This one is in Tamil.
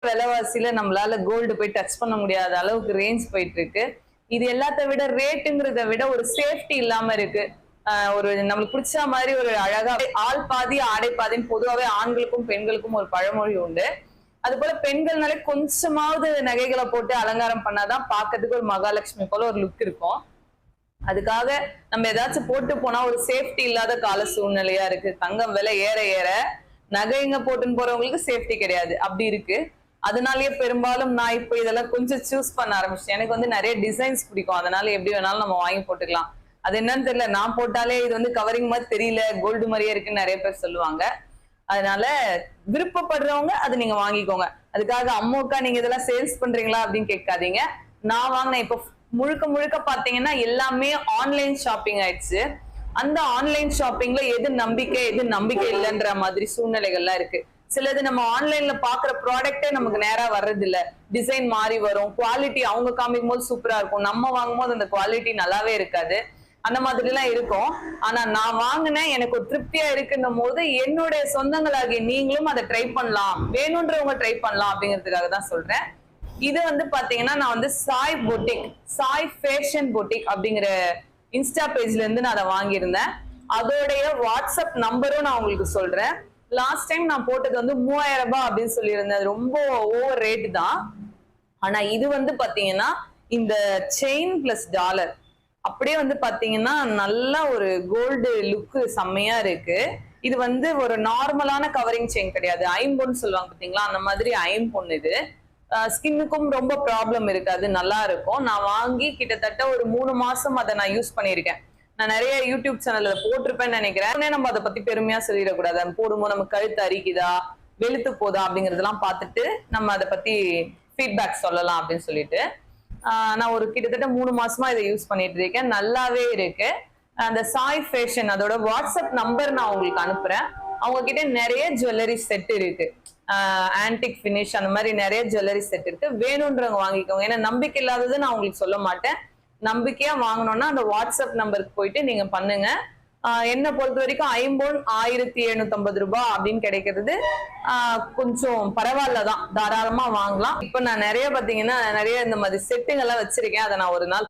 விலைவாசியில நம்மளால கோல்டு போய் டச் பண்ண முடியாத அளவுக்கு ரேஞ்ச் போயிட்டு இருக்கு. இது எல்லாத்த விட ரேட்டுங்கிறத விட ஒரு சேஃப்டி இல்லாம இருக்கு. ஒரு நம்மளுக்கு பிடிச்ச மாதிரி ஒரு அழகா ஆள் பாதி ஆடை பாதின்னு பொதுவாவே ஆண்களுக்கும் பெண்களுக்கும் ஒரு பழமொழி உண்டு. அது போல பெண்கள்னாலே கொஞ்சமாவது நகைகளை போட்டு அலங்காரம் பண்ணாதான் பாக்கிறதுக்கு ஒரு மகாலட்சுமி போல ஒரு லுக் இருக்கும். அதுக்காக நம்ம ஏதாச்சும் போட்டு போனா ஒரு சேஃப்டி இல்லாத கால சூழ்நிலையா இருக்கு. தங்கம் விலை ஏற ஏற நகைங்க போட்டுன்னு போறவங்களுக்கு சேஃப்டி கிடையாது, அப்படி இருக்கு. அதனாலயே பெரும்பாலும் நான் இப்போ இதெல்லாம் கொஞ்சம் சூஸ் பண்ண ஆரம்பிச்சேன். எனக்கு வந்து நிறைய டிசைன்ஸ் பிடிக்கும், அதனால எப்படி வேணாலும் நம்ம வாங்கி போட்டுக்கலாம். அது என்னன்னு தெரியல, நான் போட்டாலே இது வந்து கவரிங் மாதிரி தெரியல, கோல்டு மாதிரியே இருக்குன்னு நிறைய பேர் சொல்லுவாங்க. அதனால விருப்பப்படுறவங்க அதை நீங்க வாங்கிக்கோங்க. அதுக்காக அம்மாக்கா நீங்க இதெல்லாம் சேல்ஸ் பண்றீங்களா அப்படின்னு கேட்காதீங்க. நான் வாங்கினேன். இப்போ முழுக்க முழுக்க பாத்தீங்கன்னா எல்லாமே ஆன்லைன் ஷாப்பிங் ஆயிடுச்சு. அந்த ஆன்லைன் ஷாப்பிங்ல எது நம்பிக்கை இல்லைன்ற மாதிரி சூழ்நிலைகள்லாம் இருக்கு. சிலது நம்ம ஆன்லைன்ல பாக்குற ப்ராடக்டே நமக்கு நேரா வர்றது இல்ல, டிசைன் மாறி வரும், குவாலிட்டி அவங்க காமிக்கும் போது சூப்பரா இருக்கும், நம்ம வாங்கும் போது அந்த குவாலிட்டி நல்லாவே இருக்காது, அந்த மாதிரி எல்லாம் இருக்கும். ஆனா நான் வாங்கினேன், எனக்கு ஒரு திருப்தியா இருக்குன்னும் போது என்னுடைய சொந்தங்களாகிய நீங்களும் அதை ட்ரை பண்ணலாம், வேணும்ன்றவங்க ட்ரை பண்ணலாம் அப்படிங்கிறதுக்காக தான் சொல்றேன். இது வந்து பாத்தீங்கன்னா நான் வந்து Sai boutique, Sai fashion boutique அப்படிங்கிற இன்ஸ்டா பேஜ்ல இருந்து நான் அதை வாங்கியிருந்தேன். அதோடைய வாட்ஸ்அப் நம்பரும் நான் உங்களுக்கு சொல்றேன். லாஸ்ட் டைம் நான் போட்டது வந்து 3000 ரூபாய் அப்படின்னு சொல்லியிருந்தேன். ரொம்ப ஓவர் ரேட் தான். ஆனா இது வந்து பாத்தீங்கன்னா இந்த செயின் பிளஸ் டாலர் அப்படியே வந்து பாத்தீங்கன்னா நல்ல ஒரு கோல்டு லுக் செம்மையா இருக்கு. இது வந்து ஒரு நார்மலான கவரிங் செயின் கிடையாது, ஐம்பொன்னு சொல்லுவாங்க பாத்தீங்களா, அந்த மாதிரி ஐம்பொன்னு. இது ஸ்கின்னுக்கும் ரொம்ப ப்ராப்ளம் இருக்காது, நல்லா இருக்கும். நான் வாங்கி கிட்டத்தட்ட ஒரு 3 மாசம் அதை நான் யூஸ் பண்ணியிருக்கேன். நான் நிறைய யூடியூப் சேனல்ல போட்டிருப்பேன்னு நினைக்கிறேன். நம்ம அதை பத்தி பெருமையா சொல்லிடக்கூடாது. அது போடும்போது நம்ம கழுத்து அரிக்குதா, வெளுத்து போதா அப்படிங்கறதெல்லாம் பார்த்துட்டு நம்ம அதை பத்தி ஃபீட்பேக் சொல்லலாம் அப்படின்னு சொல்லிட்டு நான் ஒரு கிட்டத்தட்ட 3 மாசமா இதை யூஸ் பண்ணிட்டு இருக்கேன். நல்லாவே இருக்கு. அந்த சாய் ஃபேஷன் அதோட வாட்ஸ்அப் நம்பர் நான் உங்களுக்கு அனுப்புறேன். அவங்க கிட்ட நிறைய ஜுவல்லரி செட் இருக்கு, ஆன்டிக் ஃபினிஷ் அந்த மாதிரி நிறைய ஜுவல்லரி செட் இருக்கு. வேணும்ன்றவங்க வாங்கிக்கோங்க. ஏன்னா நம்பிக்கை இல்லாதது நான் உங்களுக்கு சொல்ல மாட்டேன். நம்பிக்கையா வாங்கணும்னா அந்த வாட்ஸ்அப் நம்பருக்கு போயிட்டு நீங்க பண்ணுங்க. என்ன பொறுத்த வரைக்கும் ஐம்பொன் 1750 ரூபாய் அப்படின்னு கிடைக்கிறது கொஞ்சம் பரவாயில்லதான், தாராளமா வாங்கலாம். இப்ப நான் நிறைய பாத்தீங்கன்னா நிறைய இந்த மாதிரி செட்டுங்கெல்லாம் வச்சிருக்கேன். அதை நான் ஒரு நாள்